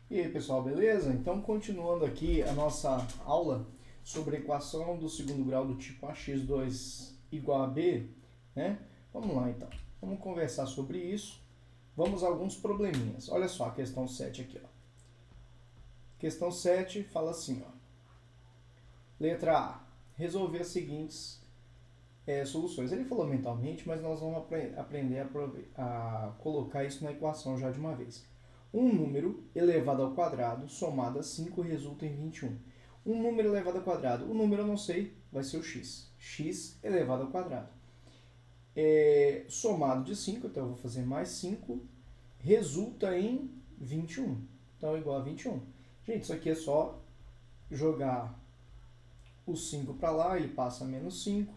E aí pessoal, beleza? Então continuando aqui a nossa aula sobre a equação do segundo grau do tipo ax2 igual a b, né? Vamos lá então, vamos conversar sobre isso. Vamos a alguns probleminhas. Olha só a questão 7 aqui, ó. Questão 7 fala assim, ó. Letra A, resolver as seguintes soluções. Ele falou mentalmente, mas nós vamos aprender a colocar isso na equação já de uma vez. Um número elevado ao quadrado somado a 5 resulta em 21. Um número elevado ao quadrado. O número eu não sei, vai ser o x. X elevado ao quadrado. Somado de 5, então eu vou fazer mais 5, resulta em 21. Então é igual a 21. Gente, isso aqui é só jogar o 5 para lá, ele passa a menos 5.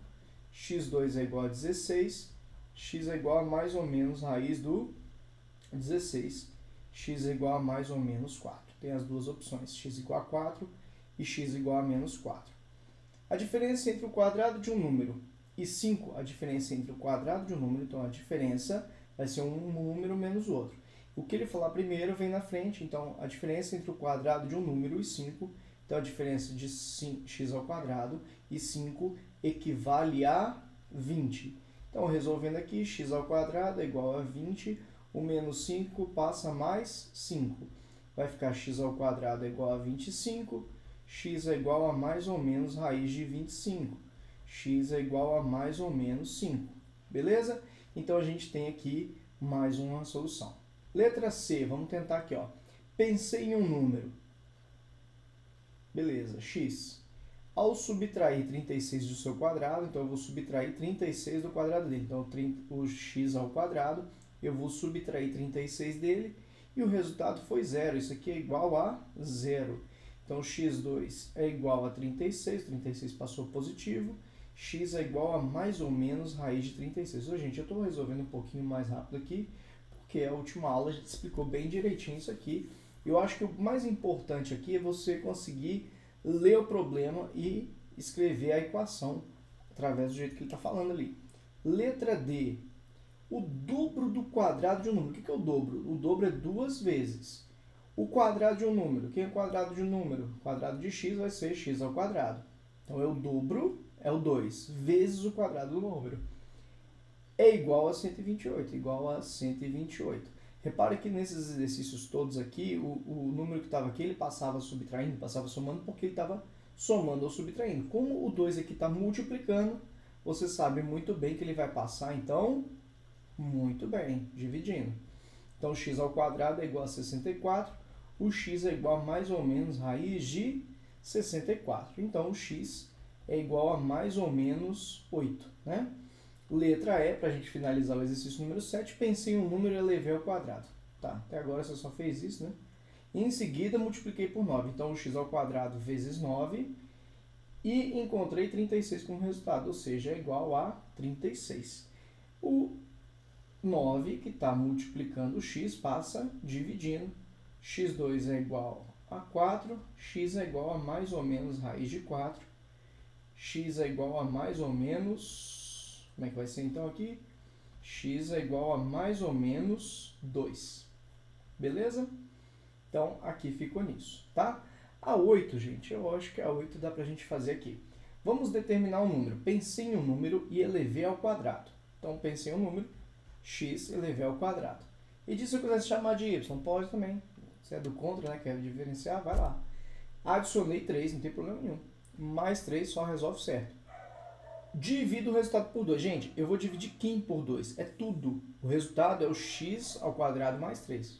x2 é igual a 16. X é igual a mais ou menos raiz do 16. X é igual a mais ou menos 4. Tem as duas opções, x igual a 4 e x igual a menos 4. A diferença entre o quadrado de um número e 5, a diferença entre o quadrado de um número, então a diferença vai ser um número menos o outro. O que ele falar primeiro vem na frente, então a diferença entre o quadrado de um número e 5, então a diferença de x ao quadrado e 5 equivale a 20. Então resolvendo aqui, x ao quadrado é igual a 20, o menos 5 passa mais 5. Vai ficar x ao quadrado é igual a 25, x é igual a mais ou menos raiz de 25. X é igual a mais ou menos 5. Beleza? Então a gente tem aqui mais uma solução. Letra C, vamos tentar aqui, ó. Pensei em um número. Beleza, x. Ao subtrair 36 do seu quadrado, então eu vou subtrair 36 do quadrado dele. Então o x ao quadrado, eu vou subtrair 36 dele e o resultado foi zero. Isso aqui é igual a zero. Então x2 é igual a 36, 36 passou positivo, x é igual a mais ou menos raiz de 36. Ô, gente, eu estou resolvendo um pouquinho mais rápido aqui, porque a última aula a gente explicou bem direitinho isso aqui. Eu acho que o mais importante aqui é você conseguir ler o problema e escrever a equação através do jeito que ele está falando ali. Letra D. O dobro do quadrado de um número. O que é o dobro? O dobro é 2 vezes. O quadrado de um número. O que é o quadrado de um número? O quadrado de x vai ser x ao quadrado. Então, é o dobro, é o 2, vezes o quadrado do número. É igual a 128, igual a 128. Repare que nesses exercícios todos aqui, o número que estava aqui, ele passava subtraindo, passava somando, porque ele estava somando ou subtraindo. Como o 2 aqui está multiplicando, você sabe muito bem que ele vai passar, então, muito bem, dividindo. Então, x ao quadrado é igual a 64, o x é igual a mais ou menos raiz de 64. Então, o x é igual a mais ou menos 8, né? Letra E, para a gente finalizar o exercício número 7, pensei em um número e elevei ao quadrado. Tá, até agora você só fez isso, né? E em seguida, multipliquei por 9. Então, o x ao quadrado vezes 9 e encontrei 36 como resultado, ou seja, é igual a 36. O 9, que está multiplicando o x, passa dividindo. x2 é igual a 4, x é igual a mais ou menos raiz de 4, x é igual a mais ou menos... Como é que vai ser então aqui? X é igual a mais ou menos 2. Beleza? Então, aqui ficou nisso, tá? A 8, gente, eu acho que a 8 dá pra gente fazer aqui. Vamos determinar um número. Pensei em um número e elevei ao quadrado. Então, pensei em um número, x elevei ao quadrado. E disso eu quisesse chamar de y, pode também. Se é do contra, né, quer diferenciar, vai lá. Adicionei 3, não tem problema nenhum. Mais 3 só resolve certo. Divido o resultado por 2. Gente, eu vou dividir quem por 2? É tudo. O resultado é o x ao quadrado mais 3.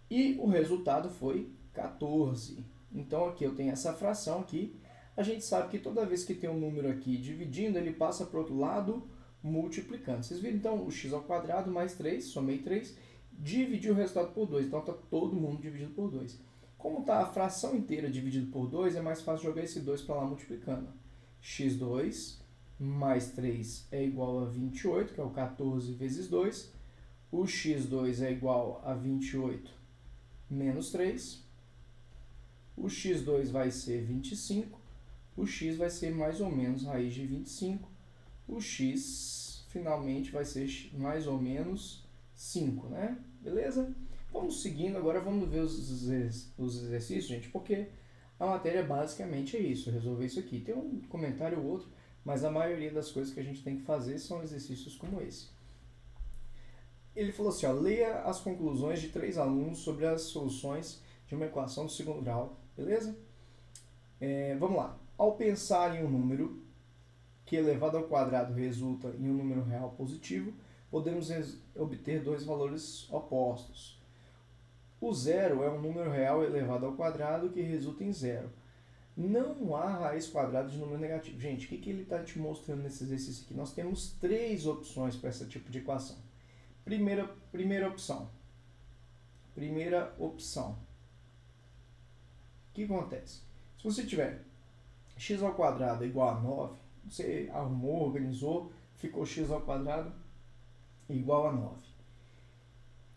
E o resultado foi 14. Então, aqui eu tenho essa fração aqui. A gente sabe que toda vez que tem um número aqui dividindo, ele passa para o outro lado multiplicando. Vocês viram, então, o x ao quadrado mais 3, somei 3, dividi o resultado por 2. Então, está todo mundo dividido por 2. Como está a fração inteira dividida por 2, é mais fácil jogar esse 2 para lá multiplicando. x2 mais 3 é igual a 28, que é o 14 vezes 2. O x2 é igual a 28 menos 3. O x2 vai ser 25. O x vai ser mais ou menos raiz de 25. O x, finalmente, vai ser mais ou menos 5, né? Beleza? Vamos seguindo, agora vamos ver os exercícios, gente, porque a matéria basicamente é isso, resolver isso aqui. Tem um comentário ou outro, mas a maioria das coisas que a gente tem que fazer são exercícios como esse. Ele falou assim, ó, leia as conclusões de 3 alunos sobre as soluções de uma equação do segundo grau, beleza? Vamos lá. Ao pensar em um número que elevado ao quadrado resulta em um número real positivo, podemos obter dois valores opostos. O zero é um número real elevado ao quadrado que resulta em zero. Não há raiz quadrada de número negativo. Gente, o que ele está te mostrando nesse exercício aqui? Nós temos 3 opções para esse tipo de equação. Primeira opção. O que acontece? Se você tiver x ao quadrado igual a 9, você arrumou, organizou, ficou x ao quadrado igual a 9.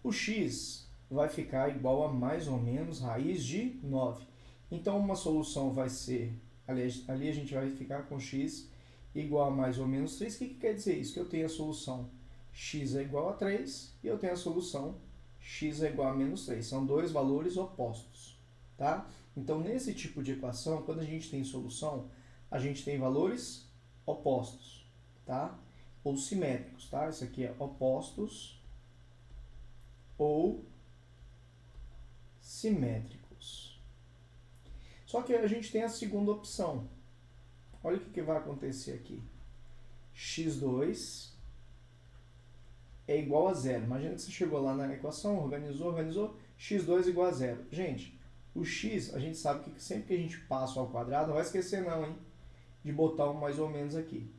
O x vai ficar igual a mais ou menos raiz de 9. Então, uma solução vai ser, ali a gente vai ficar com x igual a mais ou menos 3. O que quer dizer isso? Que eu tenho a solução x é igual a 3 e eu tenho a solução x é igual a menos 3. São dois valores opostos, tá? Então, nesse tipo de equação, quando a gente tem solução, a gente tem valores opostos, tá? Ou simétricos, tá? Isso aqui é opostos ou simétricos. Só que a gente tem a segunda opção. Olha o que vai acontecer aqui. x2 é igual a zero. Imagina que você chegou lá na equação, organizou, x2 igual a zero. Gente, o x, a gente sabe que sempre que a gente passa ao quadrado, não vai esquecer não, hein? De botar um mais ou menos aqui.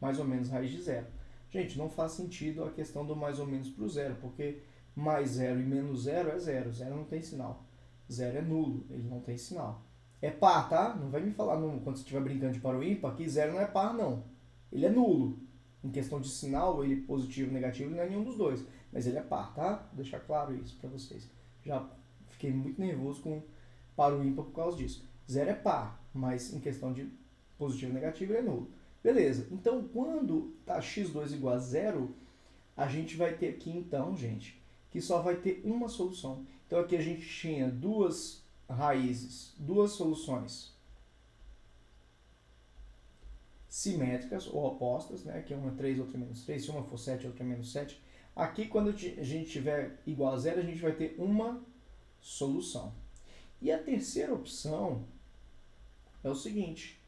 Mais ou menos raiz de zero. Gente, não faz sentido a questão do mais ou menos para o zero, porque mais zero e menos zero é zero. Zero não tem sinal. Zero é nulo, ele não tem sinal. É par, tá? Não vai me falar quando você estiver brincando de par ou ímpar que zero não é par, não. Ele é nulo. Em questão de sinal, ele positivo ou negativo, ele não é nenhum dos dois. Mas ele é par, tá? Vou deixar claro isso para vocês. Já fiquei muito nervoso com par ou ímpar por causa disso. Zero é par, mas em questão de positivo ou negativo, ele é nulo. Beleza. Então, quando tá x2 igual a zero, a gente vai ter aqui, então, gente, que só vai ter uma solução. Então, aqui a gente tinha duas raízes, duas soluções simétricas ou opostas, né? Que uma é 3, outra é menos 3. Se uma for 7, outra é menos 7. Aqui, quando a gente tiver igual a zero, a gente vai ter uma solução. E a terceira opção é o seguinte.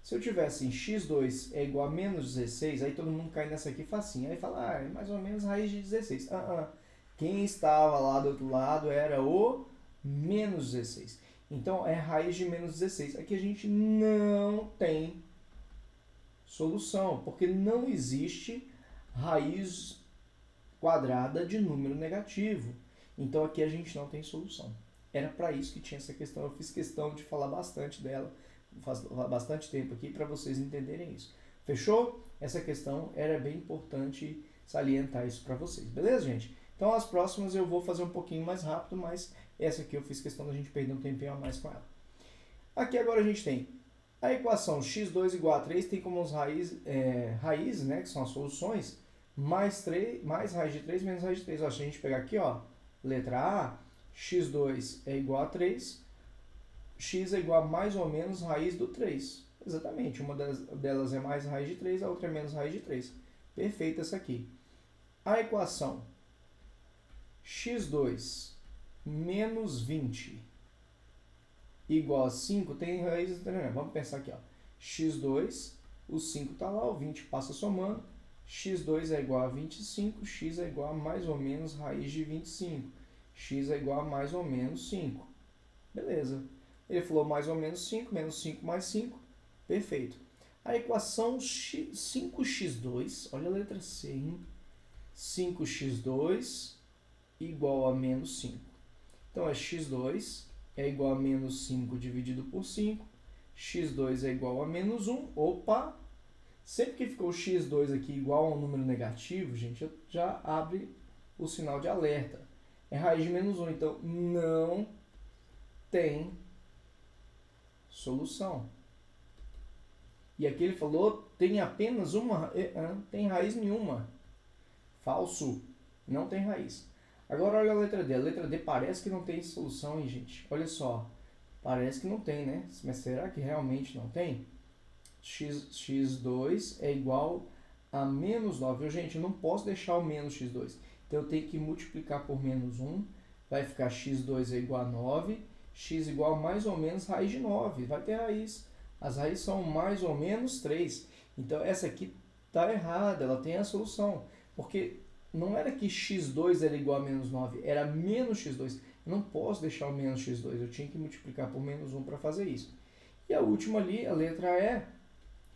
Se eu tivesse em x2 é igual a menos 16, aí todo mundo cai nessa aqui facinho. Aí fala, é mais ou menos raiz de 16. Quem estava lá do outro lado era o menos 16. Então, é raiz de menos 16. Aqui a gente não tem solução, porque não existe raiz quadrada de número negativo. Então, aqui a gente não tem solução. Era para isso que tinha essa questão. Eu fiz questão de falar bastante dela, faz bastante tempo aqui, para vocês entenderem isso. Fechou? Essa questão era bem importante salientar isso para vocês. Beleza, gente? Então, as próximas eu vou fazer um pouquinho mais rápido, mas essa aqui eu fiz questão da gente perder um tempinho a mais com ela. Aqui agora a gente tem a equação x2 igual a 3, tem como as raízes, né, que são as soluções, mais raiz de 3 menos raiz de 3. Ó, se a gente pegar aqui, ó, letra A, x2 é igual a 3, x é igual a mais ou menos raiz do 3. Exatamente, uma delas é mais raiz de 3, a outra é menos raiz de 3. Perfeita essa aqui. A equação x2 menos 20 igual a 5 tem raiz... Vamos pensar aqui, ó. x2, o 5 está lá, o 20 passa somando. x2 é igual a 25, x é igual a mais ou menos raiz de 25. x é igual a mais ou menos 5. Beleza. Ele falou mais ou menos 5, menos 5 mais 5. Perfeito. A equação 5x2, olha a letra C, hein? 5x2 igual a menos 5. Então, é x2 é igual a menos 5 dividido por 5. x2 é igual a menos 1. Opa! Sempre que ficou x2 aqui igual a um número negativo, gente, já abre o sinal de alerta. É raiz de menos 1, então não tem solução. E aqui ele falou, tem apenas uma, tem raiz nenhuma. Falso, não tem raiz. Agora olha a letra D. A letra D parece que não tem solução, hein, gente? Olha só. Parece que não tem, né? Mas será que realmente não tem? X2 é igual a menos 9. Eu, gente, eu não posso deixar o menos x2. Então eu tenho que multiplicar por menos 1. Vai ficar x2 é igual a 9. X igual a mais ou menos raiz de 9. Vai ter raiz. As raízes são mais ou menos 3. Então essa aqui está errada. Ela tem a solução. Porque não era que x2 era igual a menos 9. Era menos x2. Eu não posso deixar o menos x2. Eu tinha que multiplicar por menos 1 para fazer isso. E a última ali, a letra E.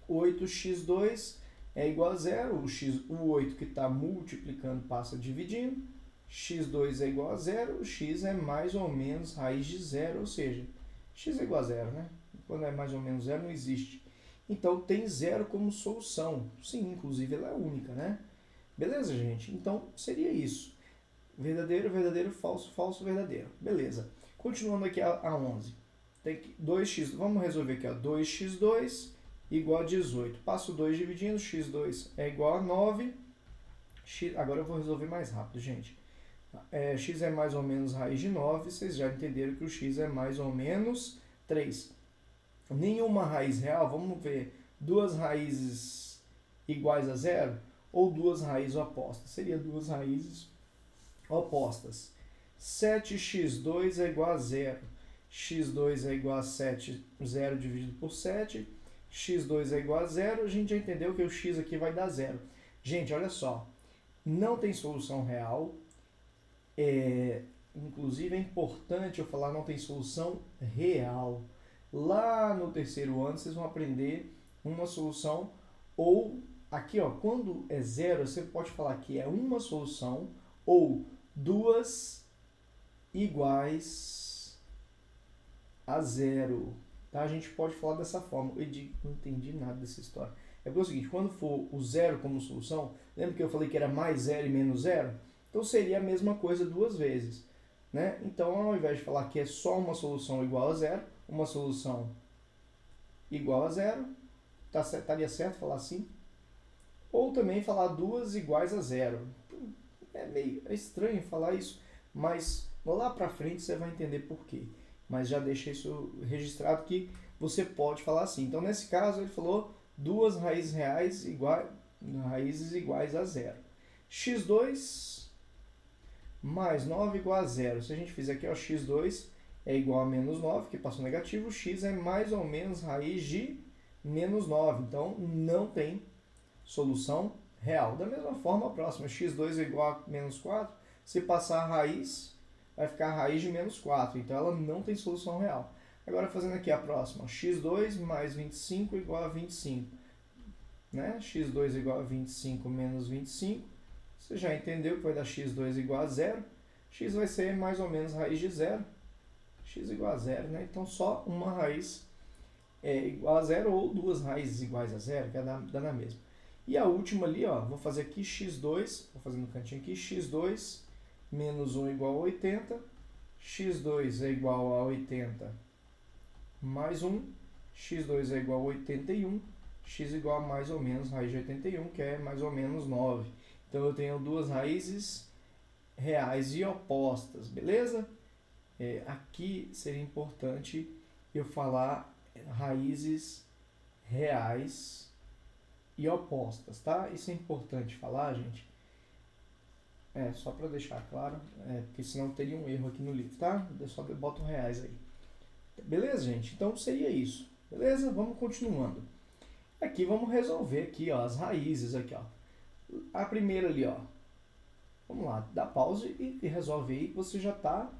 8x2 é igual a 0. O 8 que está multiplicando passa dividindo. X2 é igual a 0. O x é mais ou menos raiz de 0. Ou seja, x é igual a 0, né? Quando é mais ou menos 0, não existe. Então, tem 0 como solução. Sim, inclusive ela é única, né? Beleza, gente? Então, seria isso. Verdadeiro, verdadeiro, falso, falso, verdadeiro. Beleza. Continuando aqui a 11. Tem que 2x, vamos resolver aqui, ó. 2x2 igual a 18. Passo 2 dividindo, x2 é igual a 9. Agora eu vou resolver mais rápido, gente. X é mais ou menos raiz de 9. Vocês já entenderam que o x é mais ou menos 3. Nenhuma raiz real, vamos ver. Duas raízes iguais a 0 ou duas raízes opostas? Seria duas raízes opostas. 7x2 é igual a 0. x2 é igual a 7, 0 dividido por 7. x2 é igual a 0. A gente já entendeu que o x aqui vai dar 0. Gente, olha só. Não tem solução real. Inclusive é importante eu falar não tem solução real. Lá no terceiro ano vocês vão aprender uma solução ou aqui, ó, quando é 0, você pode falar que é uma solução ou duas iguais a 0. Tá? A gente pode falar dessa forma. Eu não entendi nada dessa história. É porque é o seguinte, quando for o 0 como solução, lembra que eu falei que era mais 0 e menos 0? Então seria a mesma coisa duas vezes. Né? Então, ao invés de falar que é só uma solução igual a 0, uma solução igual a 0, estaria certo falar assim? Ou também falar duas iguais a 0. É meio estranho falar isso, mas lá para frente você vai entender por quê. Mas já deixei isso registrado que você pode falar assim. Então, nesse caso, ele falou duas raízes reais raízes iguais a 0. x2 mais 9 igual a 0. Se a gente fizer aqui, ó, x2 é igual a menos 9, que passou negativo. X é mais ou menos raiz de menos 9. Então, não tem solução real. Da mesma forma, a próxima, x2 é igual a menos 4. Se passar a raiz, vai ficar a raiz de menos 4. Então, ela não tem solução real. Agora, fazendo aqui a próxima, x2 mais 25 igual a 25. Né? x2 igual a 25 menos 25. Você já entendeu que vai dar x2 igual a 0. X vai ser mais ou menos raiz de 0. X igual a 0, né? Então, só uma raiz é igual a 0 ou duas raízes iguais a 0, que dá na mesma. E a última ali, ó, vou fazer aqui x2, vou fazer no cantinho aqui, x2 menos 1 igual a 80. x2 é igual a 80 mais 1. x2 é igual a 81. X igual a mais ou menos raiz de 81, que é mais ou menos 9. Então, eu tenho duas raízes reais e opostas, beleza? Aqui seria importante eu falar raízes reais e opostas, tá? Isso é importante falar, gente. Só para deixar claro, porque senão teria um erro aqui no livro, tá? Eu só boto reais aí. Beleza, gente? Então, seria isso. Beleza? Vamos continuando. Aqui, vamos resolver aqui, ó, as raízes aqui, ó. A primeira ali, ó. Vamos lá, dá pausa e resolve aí, você já está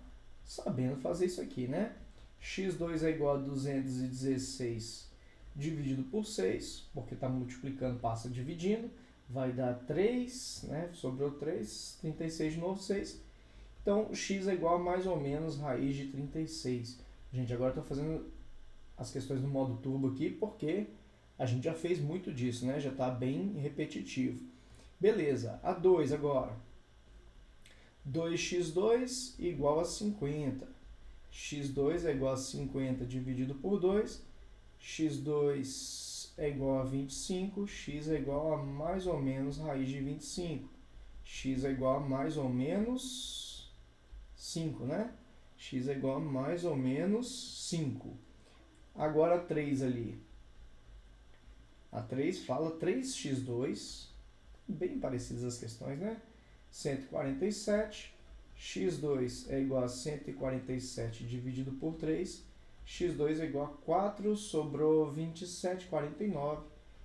sabendo fazer isso aqui, né? x2 é igual a 216 dividido por 6, porque está multiplicando, passa dividindo, vai dar 3, né? Sobrou 3, 36 de novo, 6. Então, x é igual a mais ou menos raiz de 36. Gente, agora estou fazendo as questões no modo turbo aqui, porque a gente já fez muito disso, né? Já está bem repetitivo. Beleza, a 2 agora. 2x2 igual a 50. x2 é igual a 50 dividido por 2. x2 é igual a 25. X é igual a mais ou menos raiz de 25. X é igual a mais ou menos 5, né? X é igual a mais ou menos 5. Agora 3 ali. A 3 fala 3x2, bem parecidas as questões, né? 147, x2 é igual a 147 dividido por 3, x2 é igual a 4, sobrou 27, 49,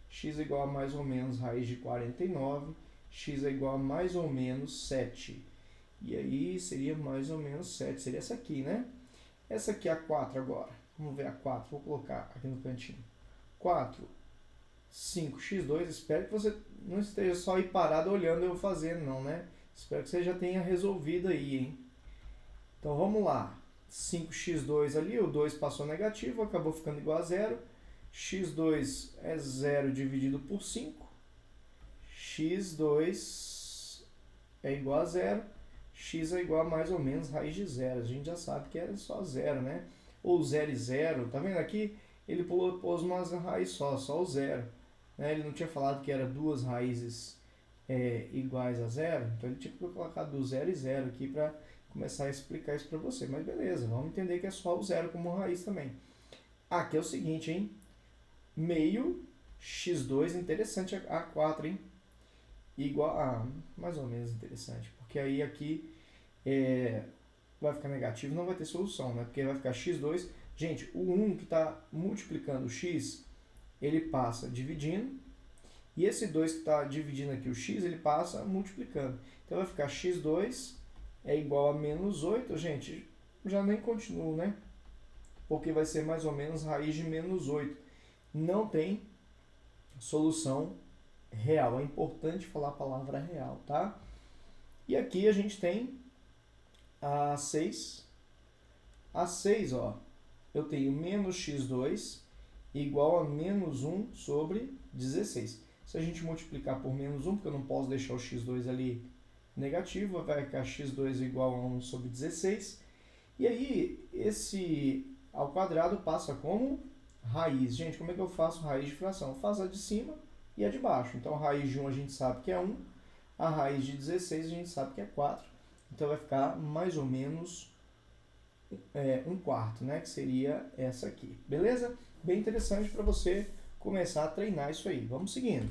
x é igual a mais ou menos raiz de 49, x é igual a mais ou menos 7. E aí seria mais ou menos 7, seria essa aqui, né? Essa aqui é a 4 agora. Vamos ver a 4, vou colocar aqui no cantinho. 4, 5x2, espero que você não esteja só aí parado olhando eu fazendo, não, né? Espero que você já tenha resolvido aí, hein? Então vamos lá. 5x2 ali, o 2 passou negativo, acabou ficando igual a 0. x2 é 0 dividido por 5. x2 é igual a 0. X é igual a mais ou menos raiz de 0. A gente já sabe que é só 0, né? Ou 0 e 0. Tá vendo aqui? Ele pôs uma raiz só o 0. Né? Ele não tinha falado que era duas raízes iguais a 0. Então ele tinha que colocar do 0 e 0 aqui para começar a explicar isso para você. Mas beleza, vamos entender que é só o 0 como raiz também. Aqui é o seguinte, hein? Meio x2, interessante a 4, hein? Igual a, mais ou menos interessante, porque aí aqui vai ficar negativo, não vai ter solução, né? Porque vai ficar x2, gente, o 1 que está multiplicando o x, ele passa dividindo, e esse 2 que está dividindo aqui o x, ele passa multiplicando. Então vai ficar x2 é igual a menos 8, gente, já nem continuo, né? Porque vai ser mais ou menos raiz de menos 8. Não tem solução real. É importante falar a palavra real, tá? E aqui a gente tem a 6. A 6, ó, eu tenho menos x2 igual a menos 1 sobre 16. Se a gente multiplicar por menos 1, porque eu não posso deixar o x2 ali negativo, vai ficar x2 igual a 1 sobre 16. E aí, esse ao quadrado passa como raiz. Gente, como é que eu faço raiz de fração? Eu faço a de cima e a de baixo. Então, a raiz de 1 a gente sabe que é 1, a raiz de 16 a gente sabe que é 4. Então, vai ficar mais ou menos 1/4, né? Que seria essa aqui. Beleza? Bem interessante para você começar a treinar isso aí. Vamos seguindo.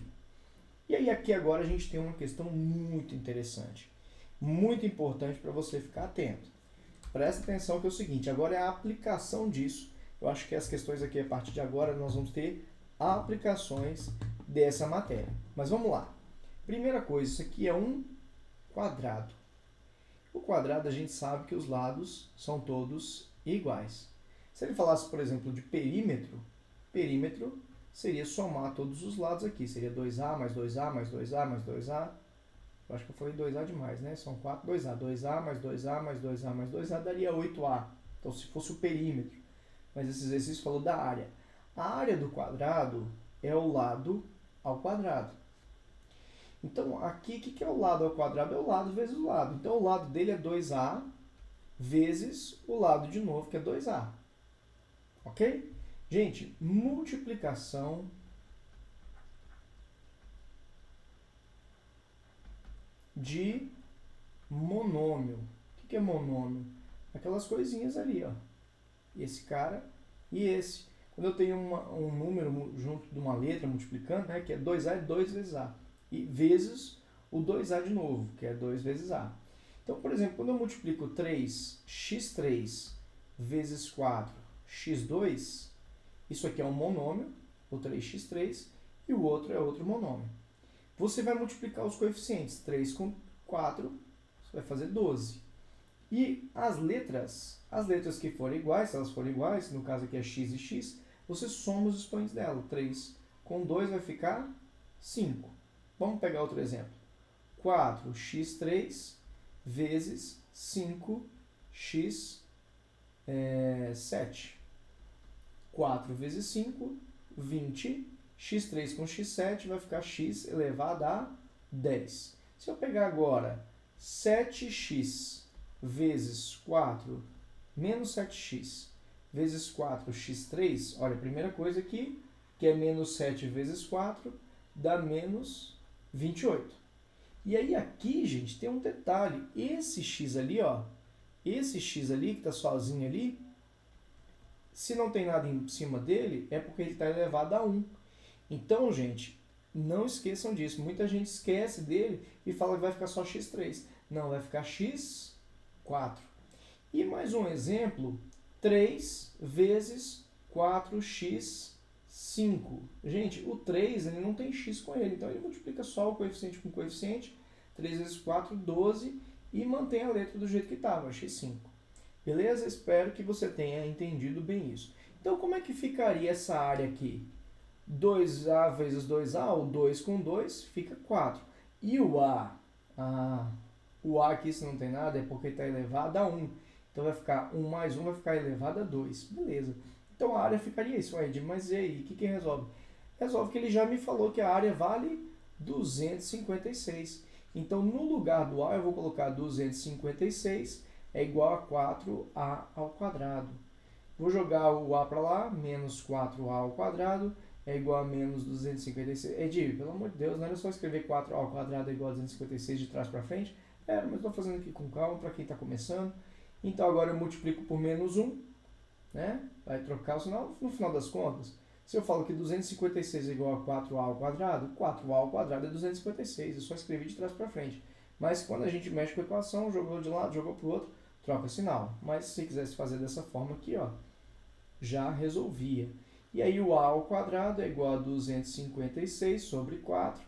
E aí, aqui agora a gente tem uma questão muito interessante. Muito importante para você ficar atento. Presta atenção que é o seguinte, agora é a aplicação disso. Eu acho que as questões aqui, a partir de agora, nós vamos ter aplicações dessa matéria. Mas vamos lá. Primeira coisa, isso aqui é um quadrado. O quadrado a gente sabe que os lados são todos iguais. Se ele falasse, por exemplo, de perímetro, perímetro seria somar todos os lados aqui. Seria 2A mais 2A mais 2A mais 2A. Eu acho que eu falei 2A demais, né? São 4, 2A. 2A mais 2A mais 2A mais 2A daria 8A. Então, se fosse o perímetro. Mas esse exercício falou da área. A área do quadrado é o lado ao quadrado. Então, aqui, o que é o lado ao quadrado? É o lado vezes o lado. Então, o lado dele é 2A vezes o lado de novo, que é 2A. Ok? Gente, multiplicação de monômio. O que é monômio? Aquelas coisinhas ali, ó. Esse cara e esse. Quando eu tenho um número junto de uma letra multiplicando, né, que é 2A é 2 vezes A. E vezes o 2A de novo, que é 2 vezes A. Então, por exemplo, quando eu multiplico 3x3 vezes 4x2, isso aqui é um monômio, o 3x3, e o outro é outro monômio. Você vai multiplicar os coeficientes. 3 com 4, você vai fazer 12. E as letras que forem iguais, se elas forem iguais, no caso aqui é x e x, você soma os expoentes dela. 3 com 2 vai ficar 5. Vamos pegar outro exemplo. 4x3 vezes 5x7. 4 vezes 5, 20. x3 com x7 vai ficar x elevado a 10. Se eu pegar agora 7x vezes 4 menos 7x vezes 4x3, olha, a primeira coisa aqui, que é menos 7 vezes 4, dá menos 28. E aí aqui, gente, tem um detalhe. Esse x ali, ó, esse x ali, que está sozinho ali, se não tem nada em cima dele, é porque ele está elevado a 1. Então, gente, não esqueçam disso. Muita gente esquece dele e fala que vai ficar só x3. Não, vai ficar x4. E mais um exemplo, 3 vezes 4x5. Gente, o 3 ele não tem x com ele, então ele multiplica só o coeficiente com o coeficiente. 3 vezes 4, 12, e mantém a letra do jeito que estava, x5. Beleza? Espero que você tenha entendido bem isso. Então, como é que ficaria essa área aqui? 2A vezes 2A, o 2 com 2, fica 4. E o A? O A aqui, se não tem nada, é porque está elevado a 1. Então, vai ficar 1 mais 1, vai ficar elevado a 2. Beleza. Então, a área ficaria isso, Ed. Mas e aí? O que resolve? Resolve que ele já me falou que a área vale 256. Então, no lugar do A, eu vou colocar 256 é igual a 4A ao quadrado. Vou jogar o A para lá, menos 4A ao quadrado é igual a menos 256. Edir, pelo amor de Deus, não era só escrever 4A ao quadrado é igual a 256 de trás para frente? Mas estou fazendo aqui com calma para quem está começando. Então, agora eu multiplico por menos 1, né? Vai trocar o sinal. No final das contas, se eu falo que 256 é igual a 4A ao quadrado, 4A ao quadrado é 256. Eu só escrevi de trás para frente. Mas quando a gente mexe com a equação, jogou de um lado, jogou para o outro, troca sinal. Mas se quisesse fazer dessa forma aqui, ó, já resolvia. E aí o A ao quadrado é igual a 256 sobre 4.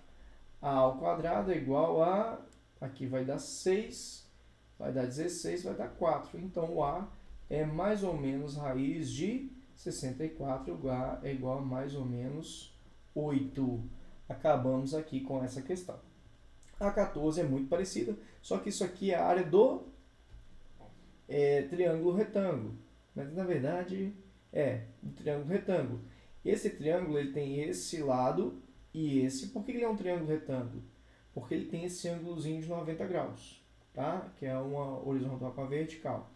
A ao quadrado é igual a... Aqui vai dar 6, vai dar 16, vai dar 4. Então o A é mais ou menos raiz de 64 é igual a mais ou menos 8. Acabamos aqui com essa questão. A 14 é muito parecida, só que isso aqui é a área do triângulo retângulo. Mas na verdade do triângulo retângulo. Esse triângulo ele tem esse lado e esse. Por que ele é um triângulo retângulo? Porque ele tem esse ângulozinho de 90 graus, tá? Que é uma horizontal com a vertical.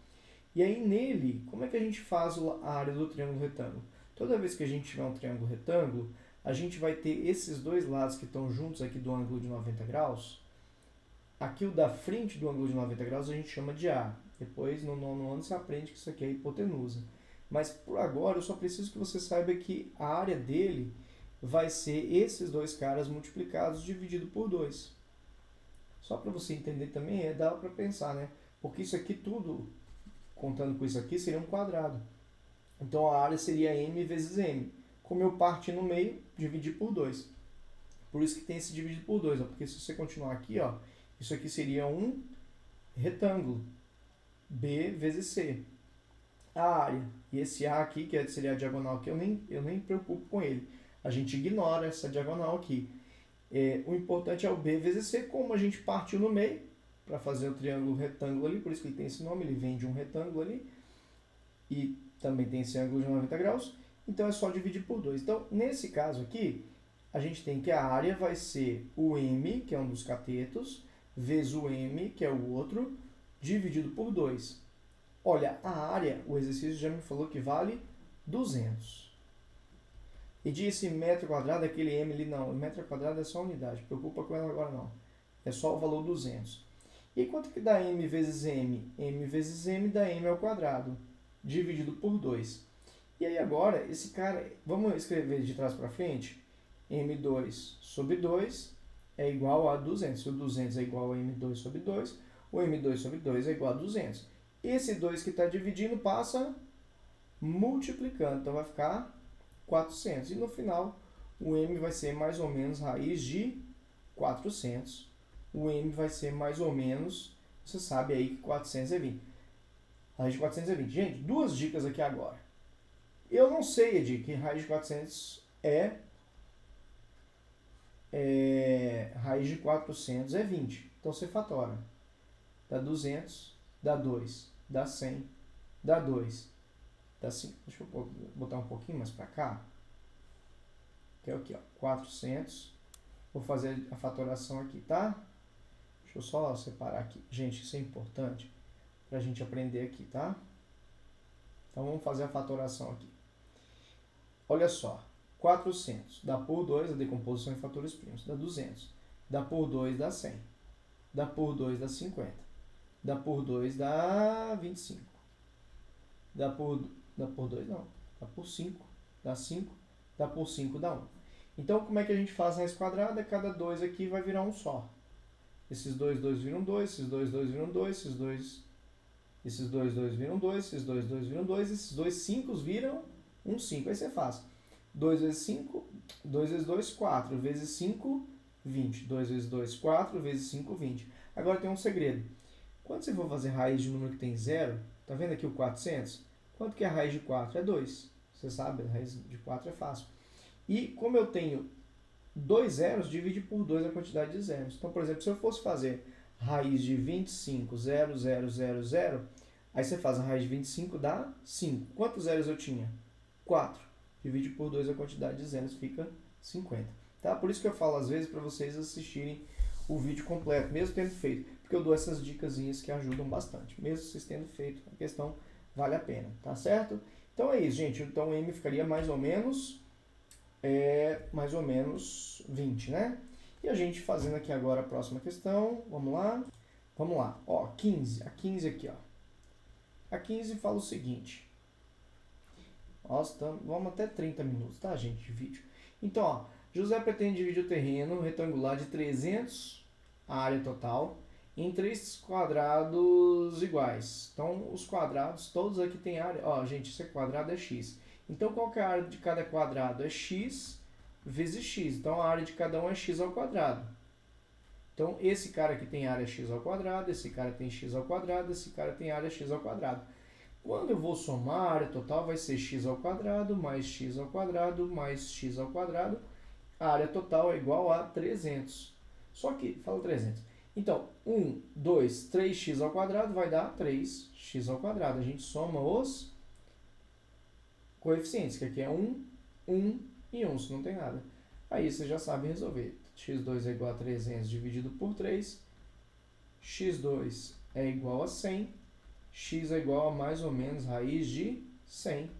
E aí nele, como é que a gente faz a área do triângulo retângulo? Toda vez que a gente tiver um triângulo retângulo, a gente vai ter esses dois lados que estão juntos aqui do ângulo de 90 graus. Aqui o da frente do ângulo de 90 graus a gente chama de A. Depois, no nono ano, você aprende que isso aqui é hipotenusa. Mas por agora, eu só preciso que você saiba que a área dele vai ser esses dois caras multiplicados dividido por 2. Só para você entender também, dá para pensar, né? Porque isso aqui tudo, contando com isso aqui, seria um quadrado. Então a área seria m vezes m. Como eu parti no meio, dividir por 2. Por isso que tem esse dividido por 2, ó, porque se você continuar aqui, ó, isso aqui seria um retângulo. B vezes C. A área. E esse A aqui, que seria a diagonal aqui, eu nem me preocupo com ele. A gente ignora essa diagonal aqui. O importante é o B vezes C. Como a gente partiu no meio, para fazer o triângulo retângulo ali, por isso que ele tem esse nome, ele vem de um retângulo ali. E também tem esse ângulo de 90 graus. Então é só dividir por 2. Então, nesse caso aqui, a gente tem que a área vai ser o M, que é um dos catetos, vezes o M, que é o outro, dividido por 2. Olha, a área, o exercício já me falou que vale 200. E disse metro quadrado, aquele M ali, não. Metro quadrado é só unidade, preocupa com ela agora não. É só o valor 200. E quanto que dá M vezes M? M vezes M dá M ao quadrado, dividido por 2. E aí agora, esse cara, vamos escrever de trás para frente? M2 sobre 2 é igual a 200. Se o 200 é igual a M2 sobre 2, o M2 sobre 2 é igual a 200. Esse 2 que está dividindo passa multiplicando, então vai ficar 400. E no final, o M vai ser mais ou menos raiz de 400. O M vai ser mais ou menos, você sabe aí que 400 é 20. Raiz de 400 é 20. Gente, duas dicas aqui agora. Eu não sei, Edi, que raiz de 400 raiz de 400 é 20. Então você fatora. Dá 200, dá 2, dá 100, dá 2, dá 5. Deixa eu botar um pouquinho mais para cá. Que é aqui, ó, 400. Vou fazer a fatoração aqui, tá? Deixa eu só separar aqui. Gente, isso é importante para a gente aprender aqui, tá? Então vamos fazer a fatoração aqui. Olha só, 400 dá por 2, a decomposição em fatores primos, dá 200. Dá por 2 dá 100. Dá por 2 dá 50. dá por 2 dá 25. Dá por 2 não, dá por 5, dá 5, dá por 5 dá 1. Então, como é que a gente faz raiz quadrada? Cada 2 aqui vai virar um só. Esses 2 viram 2, esses 2 viram 2, esses 2 viram 2, esses 2 viram 2, esses 2 5 viram um 5. Aí você faz 2 vezes 5, 2 vezes 2, 4, vezes 5, 20. 2 vezes 2, 4, vezes 5, 20. Agora tem um segredo. Quando você for fazer raiz de um número que tem 0, tá vendo aqui o 400? Quanto que é a raiz de 4? É 2. Você sabe, a raiz de 4 é fácil. E como eu tenho 2 zeros, divide por 2 a quantidade de zeros. Então, por exemplo, se eu fosse fazer raiz de 25, 0, 0, 0, 0, aí você faz a raiz de 25, dá 5. Quantos zeros eu tinha? 4. Divide por 2 a quantidade de zeros, fica 50. Tá? Por isso que eu falo às vezes para vocês assistirem o vídeo completo, mesmo tendo feito. Porque eu dou essas dicasinhas que ajudam bastante. Mesmo vocês tendo feito, a questão vale a pena. Tá certo? Então é isso, gente. Então o M ficaria mais ou menos 20, né? E a gente fazendo aqui agora a próxima questão. Vamos lá. Vamos lá. Ó, 15. A 15 aqui, ó. A 15 fala o seguinte. Nossa, vamos até 30 minutos, tá, gente, de vídeo. Então, ó, José pretende dividir o terreno retangular de 300, a área total, em 3 quadrados iguais. Então, os quadrados, todos aqui tem área. Ó, gente, esse quadrado é x. Então, qual que é a área de cada quadrado? É x vezes x. Então, a área de cada um é x ao quadrado. Então, esse cara aqui tem área x ao quadrado, esse cara tem x ao quadrado, esse cara tem área x ao quadrado. Quando eu vou somar, a área total vai ser x ao quadrado, mais x ao quadrado, mais x ao quadrado. A área total é igual a 300. Só que, fala 300. Então, 1, 2, 3x ao quadrado vai dar 3x ao quadrado. A gente soma os coeficientes, que aqui é 1, 1 e 1, se não tem nada. Aí você já sabe resolver. x2 é igual a 300 dividido por 3. x2 é igual a 100. X é igual a mais ou menos raiz de 100.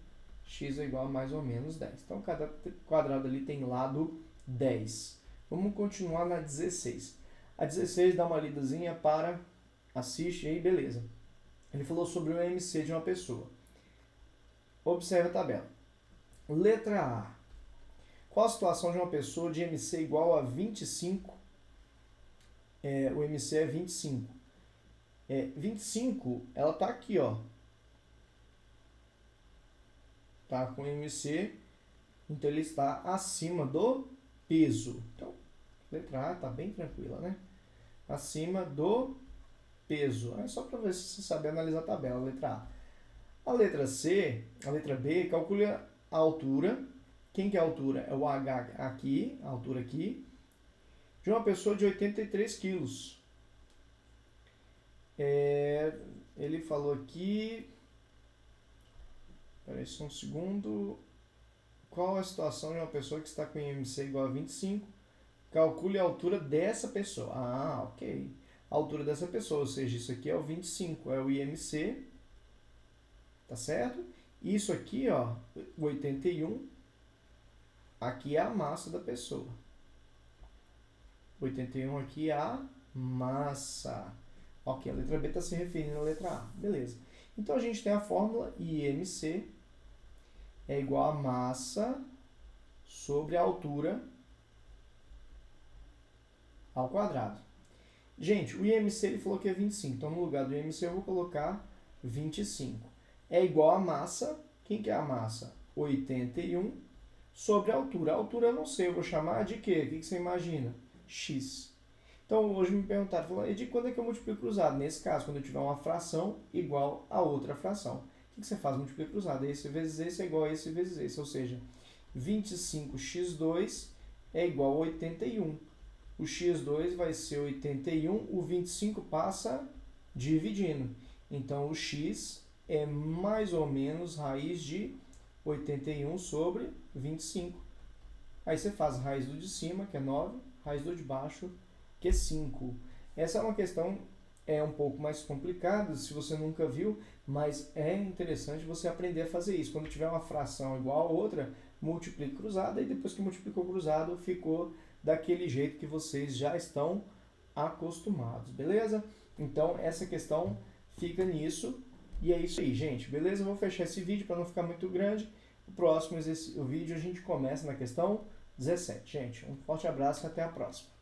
X é igual a mais ou menos 10. Então, cada quadrado ali tem lado 10. Vamos continuar na 16. A 16 dá uma lidazinha para, assiste aí, beleza. Ele falou sobre o MC de uma pessoa. Observe a tabela. Letra A. Qual a situação de uma pessoa de MC igual a 25? O MC é 25. 25, ela tá aqui, ó. Tá com MC, então ele está acima do peso. Então, letra A tá bem tranquila, né? Acima do peso. É só para ver se você sabe analisar a tabela, letra A. A letra C, a letra B, calcule a altura. Quem que é a altura? É o H aqui, a altura aqui, de uma pessoa de 83 quilos. Ele falou aqui... Espera aí só um segundo. Qual a situação de uma pessoa que está com IMC igual a 25? Calcule a altura dessa pessoa. Ah, ok. A altura dessa pessoa, ou seja, isso aqui é o 25, é o IMC. Tá certo? Isso aqui, ó, 81, aqui é a massa da pessoa. 81 aqui é a massa. Ok, a letra B está se referindo à letra A. Beleza. Então, a gente tem a fórmula IMC é igual a massa sobre a altura ao quadrado. Gente, o IMC ele falou que é 25. Então, no lugar do IMC, eu vou colocar 25. É igual a massa. Quem que é a massa? 81 sobre a altura. A altura eu não sei, eu vou chamar de quê? O que você imagina? X. Então, hoje me perguntaram, de quando é que eu multiplico cruzado? Nesse caso, quando eu tiver uma fração igual a outra fração. O que você faz? Multiplica cruzado. Esse vezes esse é igual a esse vezes esse. Ou seja, 25x2 é igual a 81. O x2 vai ser 81. O 25 passa dividindo. Então, o x é mais ou menos raiz de 81 sobre 25. Aí você faz a raiz do de cima, que é 9, raiz do de baixo, que é 5. Essa é uma questão um pouco mais complicada, se você nunca viu, mas é interessante você aprender a fazer isso. Quando tiver uma fração igual a outra, multiplique cruzado, e depois que multiplicou cruzado, ficou daquele jeito que vocês já estão acostumados, beleza? Então, essa questão fica nisso. E é isso aí, gente. Beleza? Eu vou fechar esse vídeo para não ficar muito grande. O próximo o vídeo a gente começa na questão 17. Gente, um forte abraço e até a próxima.